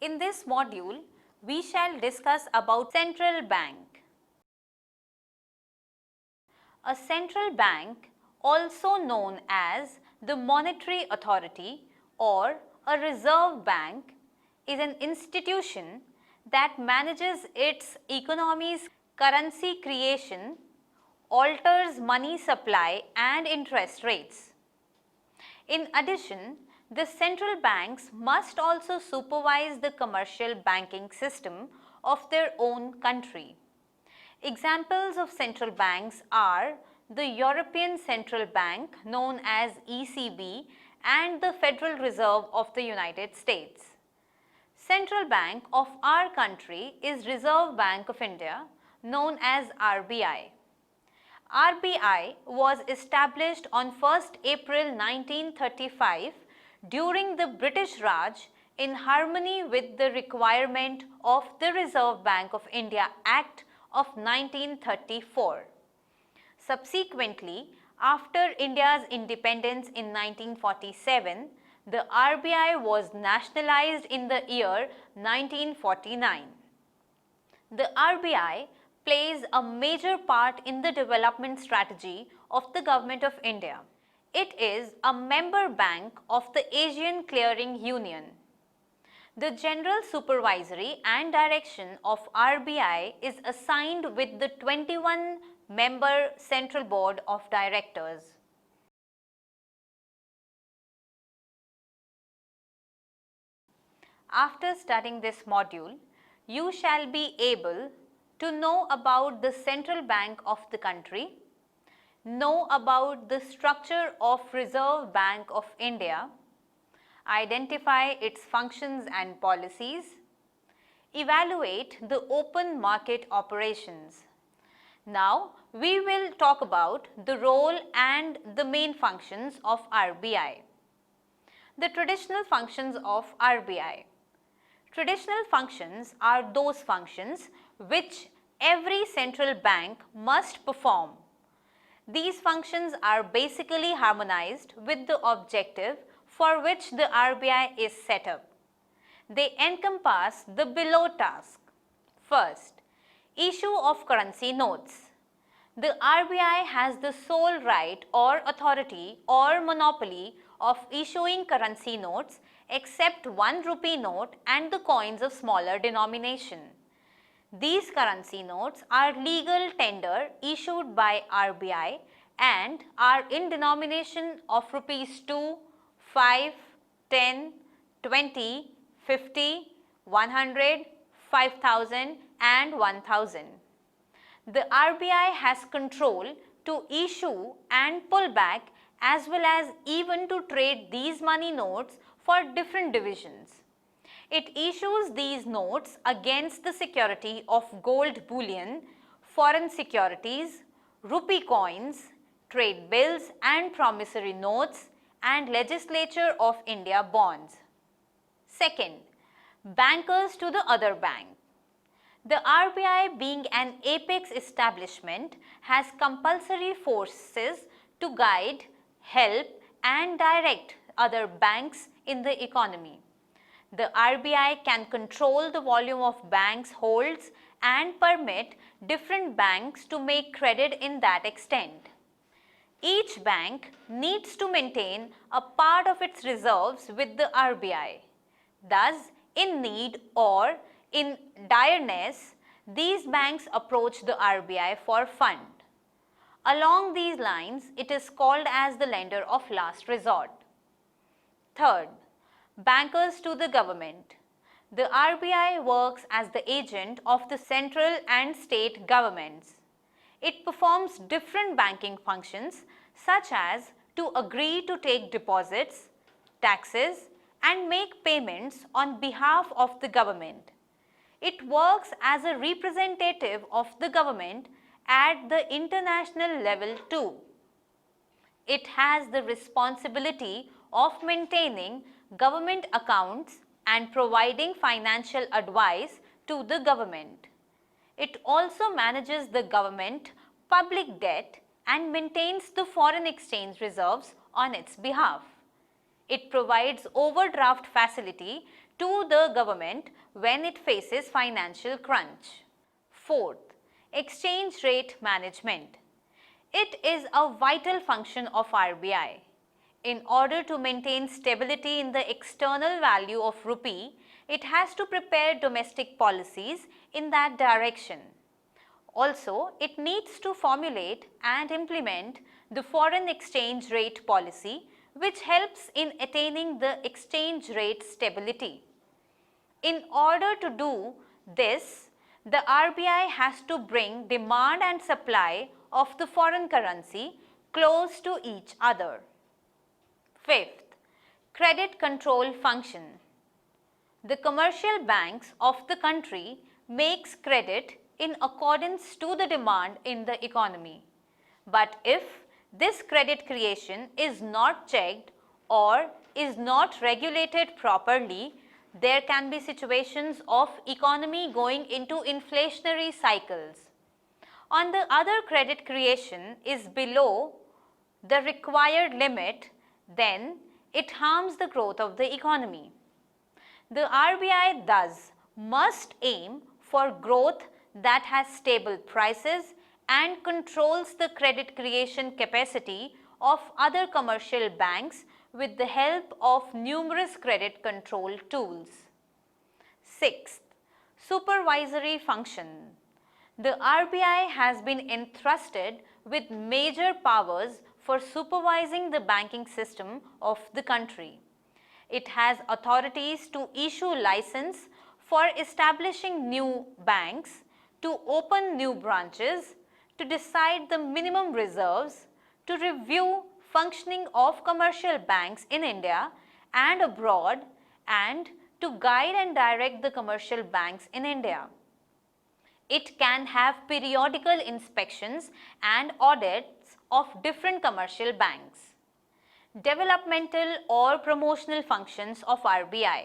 In this module, we shall discuss about central bank. A central bank, also known as the monetary authority or a reserve bank, is an institution that manages its economy's currency creation, alters money supply and interest rates. In addition, the central banks must also supervise the commercial banking system of their own country. Examples of central banks are the European Central Bank, known as ECB, and the Federal Reserve of the United States. Central Bank of our country is Reserve Bank of India, known as RBI. RBI was established on 1st April 1935 during the British Raj in harmony with the requirement of the Reserve Bank of India Act of 1934. Subsequently, after India's independence in 1947, the RBI was nationalized in the year 1949. The RBI plays a major part in the development strategy of the Government of India. It is a member bank of the Asian Clearing Union. The general supervisory and direction of RBI is assigned with the 21-member Central Board of Directors. After studying this module, you shall be able to know about the central bank of the country, know about the structure of Reserve Bank of India, identify its functions and policies, evaluate the open market operations. Now, we will talk about the role and the main functions of RBI. The traditional functions of RBI. Traditional functions are those functions which every central bank must perform. These functions are basically harmonized with the objective for which the RBI is set up. They encompass the below tasks. First, issue of currency notes. The RBI has the sole right or authority or monopoly of issuing currency notes except 1 rupee note and the coins of smaller denomination. These currency notes are legal tender issued by RBI and are in denomination of rupees 2, 5, 10, 20, 50, 100, 5,000 and 1,000. The RBI has control to issue and pull back as well as even to trade these money notes for different divisions. It issues these notes against the security of gold bullion, foreign securities, rupee coins, trade bills and promissory notes, and Legislature of India bonds. Second, bankers to the other bank. The RBI, being an apex establishment, has compulsory forces to guide, help and direct other banks in the economy. The RBI can control the volume of banks' holds and permit different banks to make credit in that extent. Each bank needs to maintain a part of its reserves with the RBI. Thus, in need or in direness, these banks approach the RBI for fund. Along these lines, it is called as the lender of last resort. Third, bankers to the government. The RBI works as the agent of the central and state governments. It performs different banking functions such as to agree to take deposits, taxes and make payments on behalf of the government. It works as a representative of the government at the international level too. It has the responsibility of maintaining government accounts and providing financial advice to the government. It also manages the government public debt and maintains the foreign exchange reserves on its behalf. It provides overdraft facility to the government when it faces financial crunch. Fourth, exchange rate management. It is a vital function of RBI. In order to maintain stability in the external value of rupee, it has to prepare domestic policies in that direction. Also, it needs to formulate and implement the foreign exchange rate policy, which helps in attaining the exchange rate stability. In order to do this, the RBI has to bring demand and supply of the foreign currency close to each other. Fifth, credit control function. The commercial banks of the country makes credit in accordance to the demand in the economy. But if this credit creation is not checked or is not regulated properly, there can be situations of economy going into inflationary cycles. On the other credit creation is below the required limit, then it harms the growth of the economy. The RBI thus must aim for growth that has stable prices and controls the credit creation capacity of other commercial banks with the help of numerous credit control tools. Sixth, supervisory function. The RBI has been entrusted with major powers for supervising the banking system of the country. It has authorities to issue license for establishing new banks, to open new branches, to decide the minimum reserves, to review functioning of commercial banks in India and abroad, and to guide and direct the commercial banks in India. It can have periodical inspections and audits of different commercial banks. Developmental or promotional functions of RBI.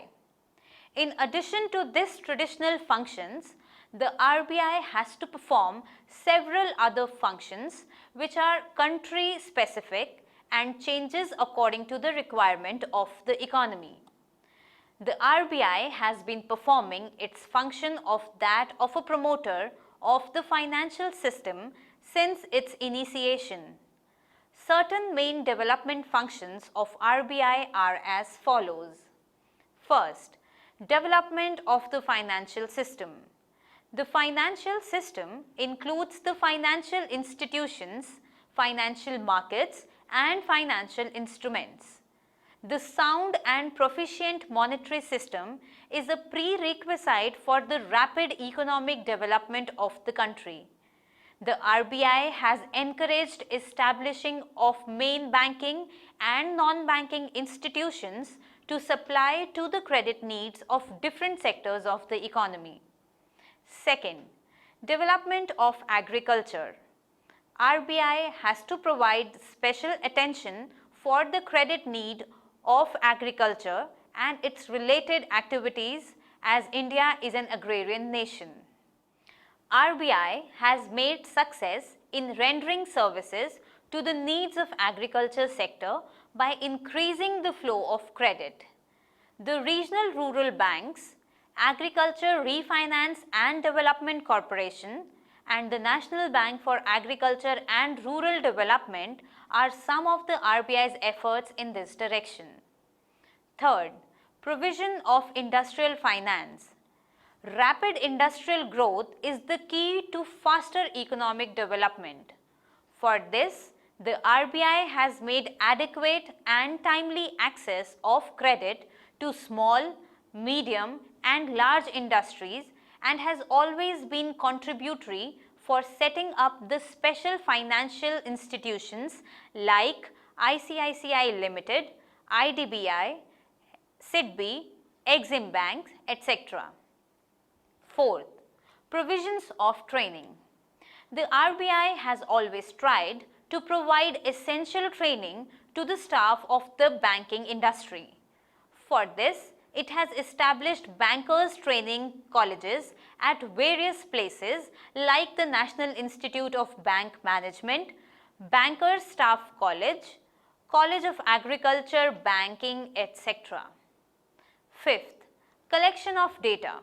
In addition to these traditional functions, the RBI has to perform several other functions which are country specific and changes according to the requirement of the economy. The RBI has been performing its function of that of a promoter of the financial system since its initiation. Certain main development functions of RBI are as follows. First, development of the financial system. The financial system includes the financial institutions, financial markets, and financial instruments. The sound and proficient monetary system is a prerequisite for the rapid economic development of the country. The RBI has encouraged establishing of main banking and non-banking institutions to supply to the credit needs of different sectors of the economy. Second, development of agriculture. RBI has to provide special attention for the credit need of agriculture and its related activities as India is an agrarian nation. RBI has made success in rendering services to the needs of agriculture sector by increasing the flow of credit. The regional rural banks, Agriculture Refinance and Development Corporation and the National Bank for Agriculture and Rural Development are some of the RBI's efforts in this direction. Third, provision of industrial finance. Rapid industrial growth is the key to faster economic development. For this, the RBI has made adequate and timely access of credit to small, medium and large industries and has always been contributory for setting up the special financial institutions like ICICI Limited, IDBI, SIDBI, Exim Bank, etc. Fourth, provisions of training. The RBI has always tried to provide essential training to the staff of the banking industry. For this, it has established bankers training colleges at various places like the National Institute of Bank Management, Bankers Staff College, College of Agriculture, Banking, etc. Fifth, Collection of data.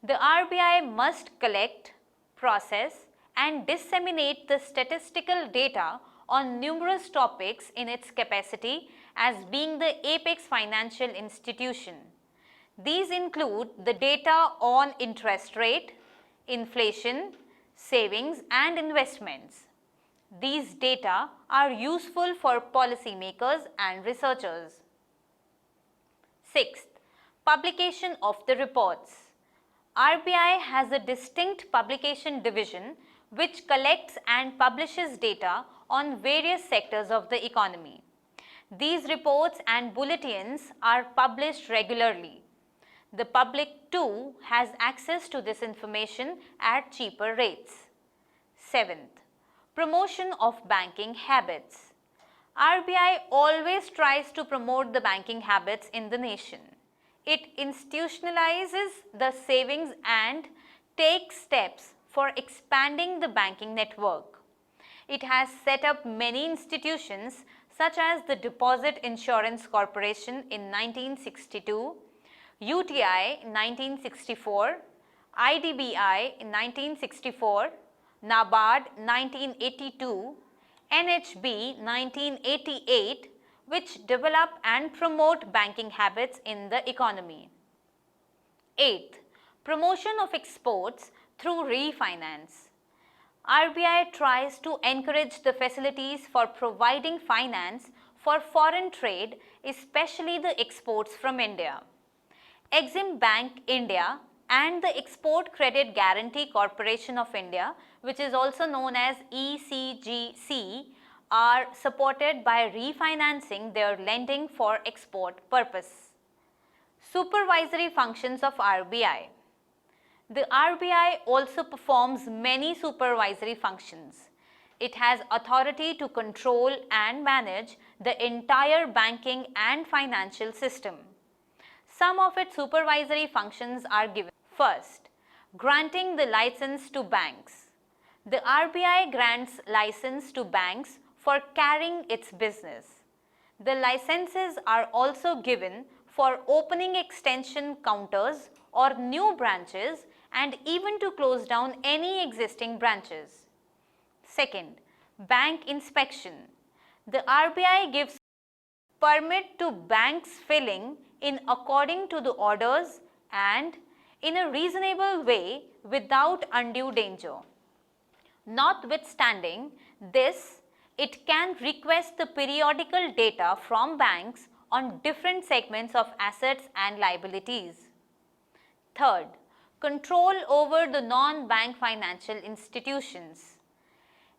The RBI must collect, process and disseminate the statistical data on numerous topics in its capacity as being the apex financial institution. These include the data on interest rate, inflation, savings and investments. These data are useful for policymakers and researchers. Sixth, publication of the reports. RBI has a distinct publication division which collects and publishes data on various sectors of the economy. These reports and bulletins are published regularly. The public too has access to this information at cheaper rates. Seventh, promotion of banking habits. RBI always tries to promote the banking habits in the nation. It institutionalizes the savings and takes steps for expanding the banking network. It has set up many institutions such as the Deposit Insurance Corporation in 1962, UTI in 1964, IDBI in 1964, NABARD 1982, NHB 1988, which develop and promote banking habits in the economy. Eighth, promotion of exports through refinance. RBI tries to encourage the facilities for providing finance for foreign trade, especially the exports from India. Exim Bank India and the Export Credit Guarantee Corporation of India, which is also known as ECGC, are supported by refinancing their lending for export purpose. Supervisory functions of RBI. The RBI also performs many supervisory functions. It has authority to control and manage the entire banking and financial system. Some of its supervisory functions are given. First, granting the license to banks. The RBI grants license to banks for carrying its business. The licenses are also given for opening extension counters or new branches and even to close down any existing branches. Second, bank inspection. The RBI gives permit to banks filling in according to the orders and in a reasonable way without undue danger. Notwithstanding this, it can request the periodical data from banks on different segments of assets and liabilities. Third, control over the non-bank financial institutions.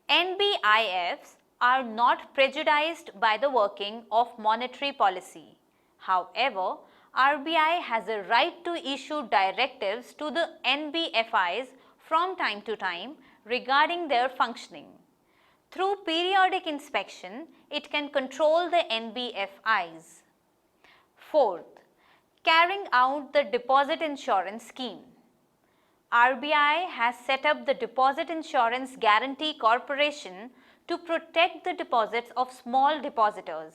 NBIFs are not prejudiced by the working of monetary policy. However, RBI has a right to issue directives to the NBFIs from time to time regarding their functioning. Through periodic inspection, it can control the NBFIs. Fourth, carrying out the deposit insurance scheme. RBI has set up the Deposit Insurance Guarantee Corporation to protect the deposits of small depositors.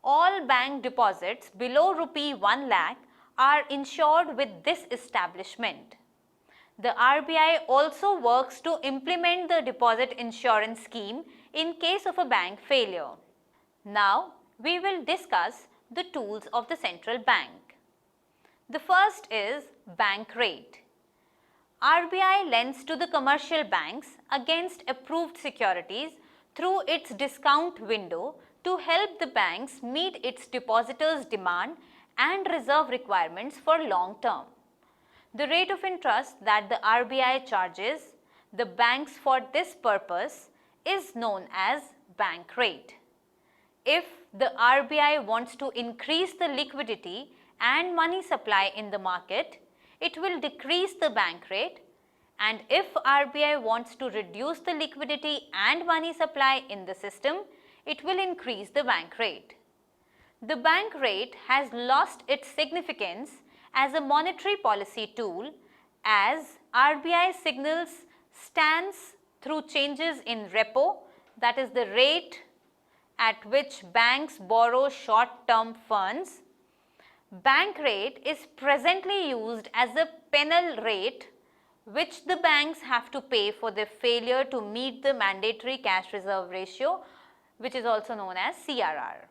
All bank deposits below rupee 1 lakh are insured with this establishment. The RBI also works to implement the deposit insurance scheme in case of a bank failure. Now, we will discuss the tools of the central bank. The first is bank rate. RBI lends to the commercial banks against approved securities through its discount window to help the banks meet its depositors' demand and reserve requirements for long term. The rate of interest that the RBI charges the banks for this purpose is known as bank rate. If the RBI wants to increase the liquidity and money supply in the market, it will decrease the bank rate, and if RBI wants to reduce the liquidity and money supply in the system, it will increase the bank rate. The bank rate has lost its significance as a monetary policy tool as RBI signals stance through changes in repo, that is the rate at which banks borrow short-term funds, Bank rate is presently used as a penal rate which the banks have to pay for their failure to meet the mandatory cash reserve ratio, which is also known as CRR.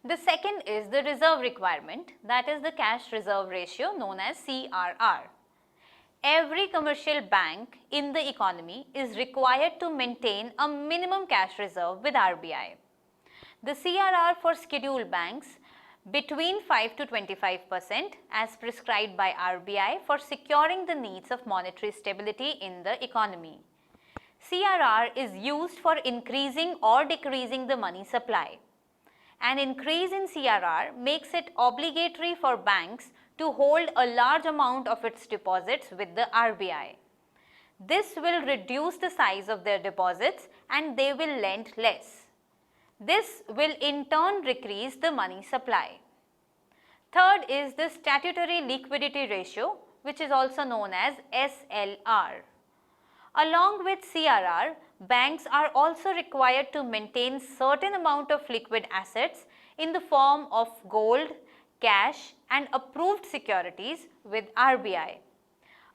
The second is the reserve requirement, that is the cash reserve ratio known as CRR. Every commercial bank in the economy is required to maintain a minimum cash reserve with RBI. The CRR for scheduled banks between 5 to 25% as prescribed by RBI for securing the needs of monetary stability in the economy. CRR is used for increasing or decreasing the money supply. An increase in CRR makes it obligatory for banks to hold a large amount of its deposits with the RBI. This will reduce the size of their deposits and they will lend less. This will in turn decrease the money supply. Third is the statutory liquidity ratio, which is also known as SLR. Along with CRR, banks are also required to maintain certain amount of liquid assets in the form of gold, cash and approved securities with RBI.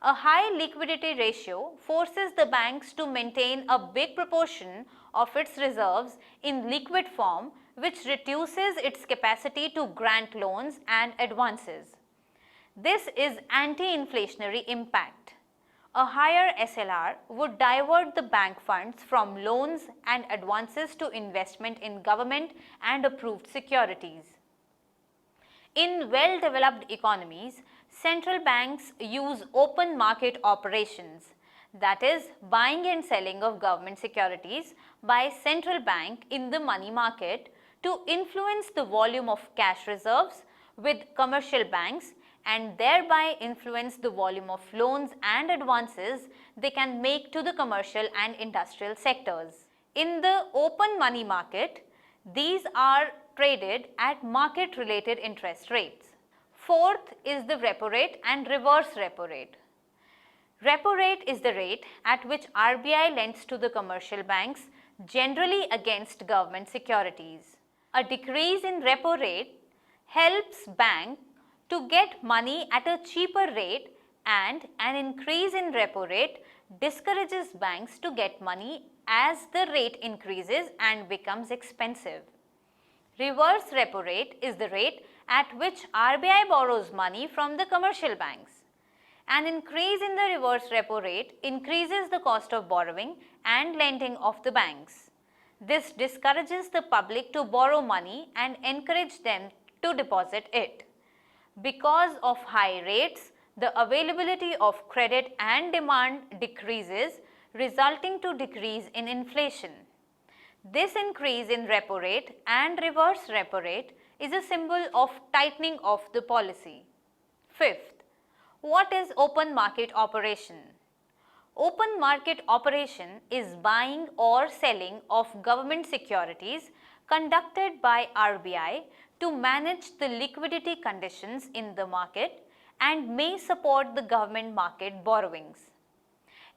A high liquidity ratio forces the banks to maintain a big proportion of its reserves in liquid form, which reduces its capacity to grant loans and advances. This is anti-inflationary impact. A higher SLR would divert the bank funds from loans and advances to investment in government and approved securities. In well-developed economies, central banks use open market operations, that is, buying and selling of government securities by central bank in the money market to influence the volume of cash reserves with commercial banks and thereby influence the volume of loans and advances they can make to the commercial and industrial sectors. In the open money market, these are traded at market-related interest rates. Fourth is the repo rate and reverse repo rate. Repo rate is the rate at which RBI lends to the commercial banks, generally against government securities. A decrease in repo rate helps bank to get money at a cheaper rate, and an increase in repo rate discourages banks to get money as the rate increases and becomes expensive. Reverse repo rate is the rate at which RBI borrows money from the commercial banks. An increase in the reverse repo rate increases the cost of borrowing and lending of the banks. This discourages the public to borrow money and encourage them to deposit it. Because of high rates, the availability of credit and demand decreases, resulting to decrease in inflation. This increase in repo rate and reverse repo rate is a symbol of tightening of the policy. Fifth, what is open market operation? Open market operation is buying or selling of government securities conducted by RBI to manage the liquidity conditions in the market and may support the government market borrowings.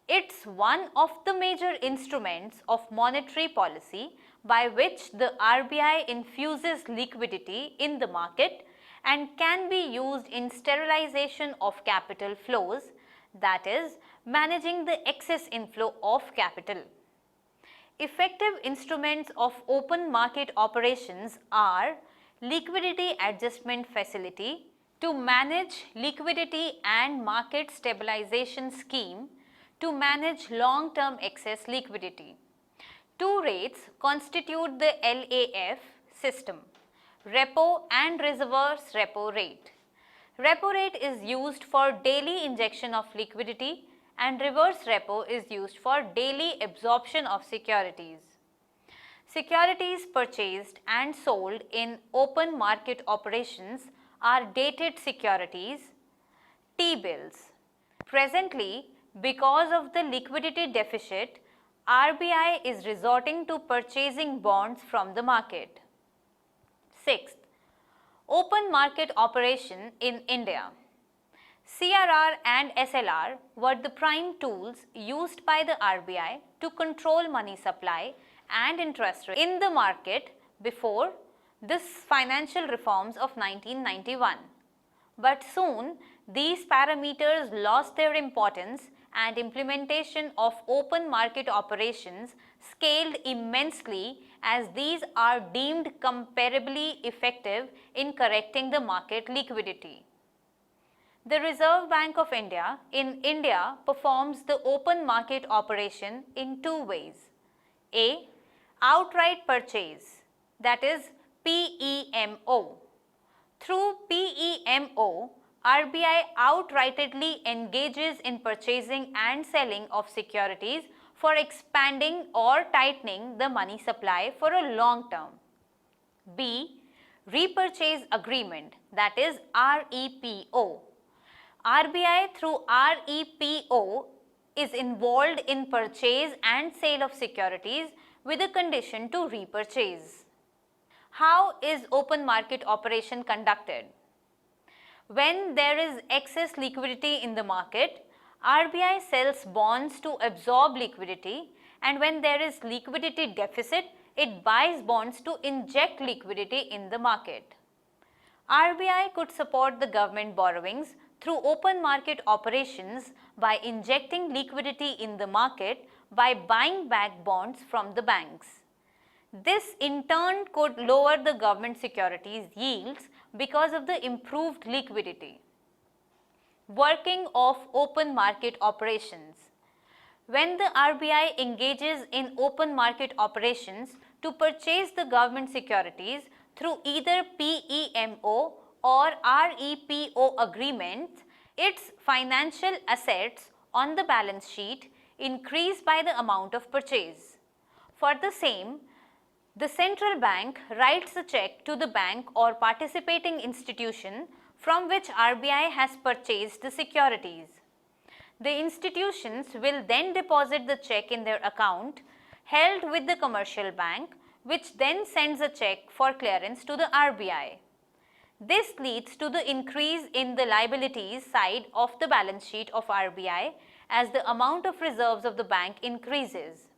It's one of the major instruments of monetary policy by which the RBI infuses liquidity in the market and can be used in sterilization of capital flows, that is, managing the excess inflow of capital. Effective instruments of open market operations are liquidity adjustment facility to manage liquidity and market stabilization scheme to manage long-term excess liquidity. Two rates constitute the LAF system, repo and reverse repo rate. Repo rate is used for daily injection of liquidity and reverse repo is used for daily absorption of securities. Securities purchased and sold in open market operations are dated securities, T-bills. Presently, because of the liquidity deficit, RBI is resorting to purchasing bonds from the market. Sixth, open market operation in India. CRR and SLR were the prime tools used by the RBI to control money supply and interest rate in the market before this financial reforms of 1991. But soon, these parameters lost their importance and implementation of open market operations scaled immensely as these are deemed comparably effective in correcting the market liquidity. The Reserve Bank of India in India performs the open market operation in two ways. A. Outright purchase, that is PEMO. Through PEMO, RBI outrightly engages in purchasing and selling of securities for expanding or tightening the money supply for a long term. B. Repurchase agreement, that is REPO. RBI through REPO is involved in purchase and sale of securities with a condition to repurchase. How is open market operation conducted? When there is excess liquidity in the market, RBI sells bonds to absorb liquidity, and when there is liquidity deficit, it buys bonds to inject liquidity in the market. RBI could support the government borrowings through open market operations by injecting liquidity in the market by buying back bonds from the banks. This in turn could lower the government securities yields because of the improved liquidity. Working of open market operations. When the RBI engages in open market operations to purchase the government securities through either PEMO or REPO agreements, its financial assets on the balance sheet increase by the amount of purchase. For the same, the central bank writes a check to the bank or participating institution from which RBI has purchased the securities. The institutions will then deposit the check in their account held with the commercial bank, which then sends a check for clearance to the RBI. This leads to the increase in the liabilities side of the balance sheet of RBI as the amount of reserves of the bank increases.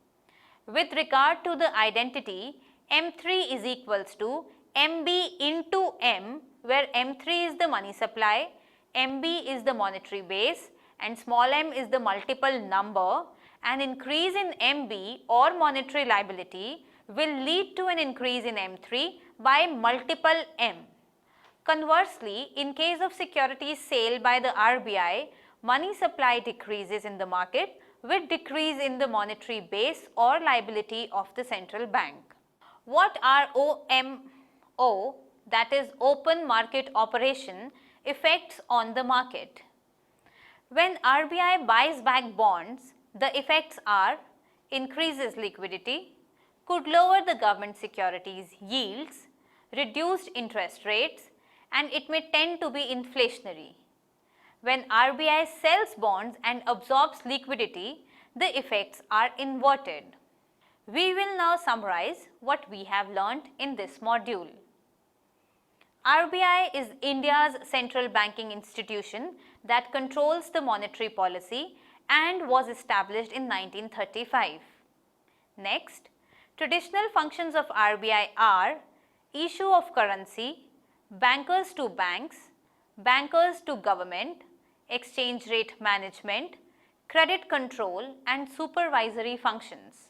With regard to the identity, M3 is equals to MB into M, where M3 is the money supply, MB is the monetary base, and small m is the multiple number. An increase in MB or monetary liability will lead to an increase in M3 by multiple M. Conversely, in case of securities sale by the RBI, money supply decreases in the market with decrease in the monetary base or liability of the central bank. What are OMO, that is open market operation, effects on the market? When RBI buys back bonds, the effects are increases liquidity, could lower the government securities yields, reduced interest rates, and it may tend to be inflationary. When RBI sells bonds and absorbs liquidity, the effects are inverted. We will now summarize what we have learnt in this module. RBI is India's central banking institution that controls the monetary policy and was established in 1935. Next, traditional functions of RBI are issue of currency, bankers to banks, bankers to government, exchange rate management, credit control and supervisory functions.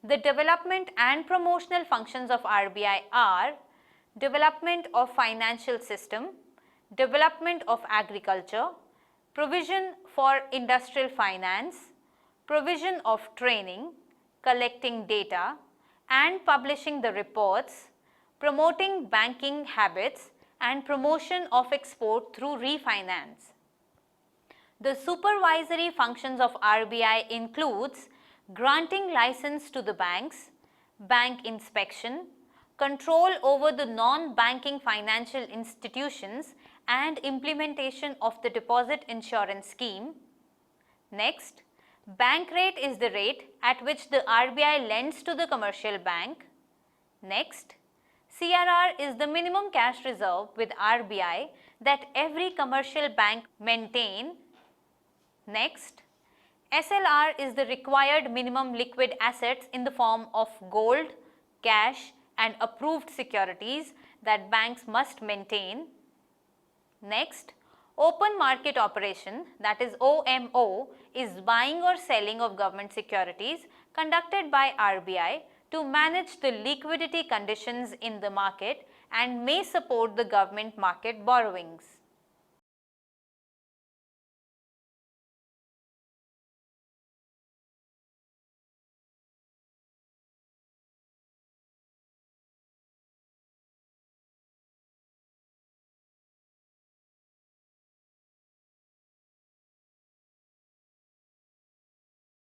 The development and promotional functions of RBI are development of financial system, development of agriculture, provision for industrial finance, provision of training, collecting data and publishing the reports, promoting banking habits and promotion of export through refinance. The supervisory functions of RBI includes granting license to the banks, bank inspection, control over the non-banking financial institutions and implementation of the deposit insurance scheme. Next, bank rate is the rate at which the RBI lends to the commercial bank. Next, CRR is the minimum cash reserve with RBI that every commercial bank maintain. Next, SLR is the required minimum liquid assets in the form of gold, cash and approved securities that banks must maintain. Next, open market operation, that is OMO, is buying or selling of government securities conducted by RBI to manage the liquidity conditions in the market and may support the government market borrowings.